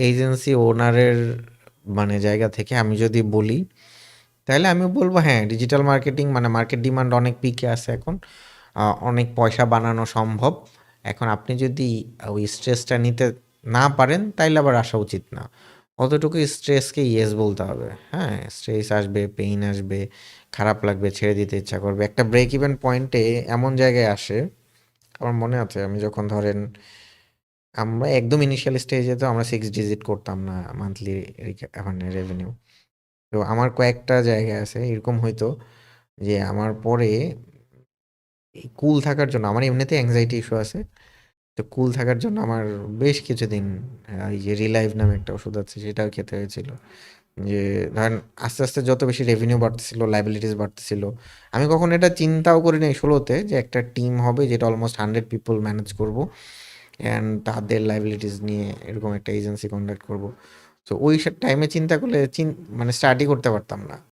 Agency ওনারের মানে জায়গা থেকে আমি যদি বলি, তাহলে আমি বলবো হ্যাঁ, ডিজিটাল মার্কেটিং মানে মার্কেট ডিমান্ড অনেক পিকে আছে এখন। অনেক পয়সা বানানো সম্ভব। এখন আপনি যদি ওই স্ট্রেসটা নিতে না পারেন, তাইলে আবার আসা উচিত না। অতটুকু স্ট্রেসকে ইয়েস বলতে হবে। হ্যাঁ, স্ট্রেস আসবে, পেইন আসবে, খারাপ লাগবে, ছেড়ে দিতে ইচ্ছা করবে। একটা ব্রেক ইভেন পয়েন্টে এমন জায়গায় আসে, আমার মনে আছে আমি যখন ধরেন আমরা একদম ইনিশিয়াল স্টেজে তো আমরা 6 ডিজিট করতাম না মান্থলি মানে রেভিনিউ। তো আমার কয়েকটা জায়গায় আছে এরকম হইতো যে আমার পরে এই কুল থাকার জন্য আমার এমনিতে অ্যাংজাইটি ইস্যু আছে। তো কুল থাকার জন্য আমার বেশ কিছুদিন এই যে রিলাইভ নামে একটা ওষুধ আছে সেটাও খেতে হয়েছিল। যে ধরেন আস্তে আস্তে যত বেশি রেভিনিউ বাড়তেছিল, লাইবিলিটিস বাড়তেছিল, আমি কখনো এটা চিন্তাও করি নাই ষোলোতে যে একটা টিম হবে যেটা অলমোস্ট 100 পিপল ম্যানেজ করব অ্যান্ড তাদের লাইবিলিটিস নিয়ে এরকম একটা এজেন্সি কন্ডাক্ট করব। তো ওই টাইমে চিন্তা করলে মানে স্টার্টই করতে পারতাম না।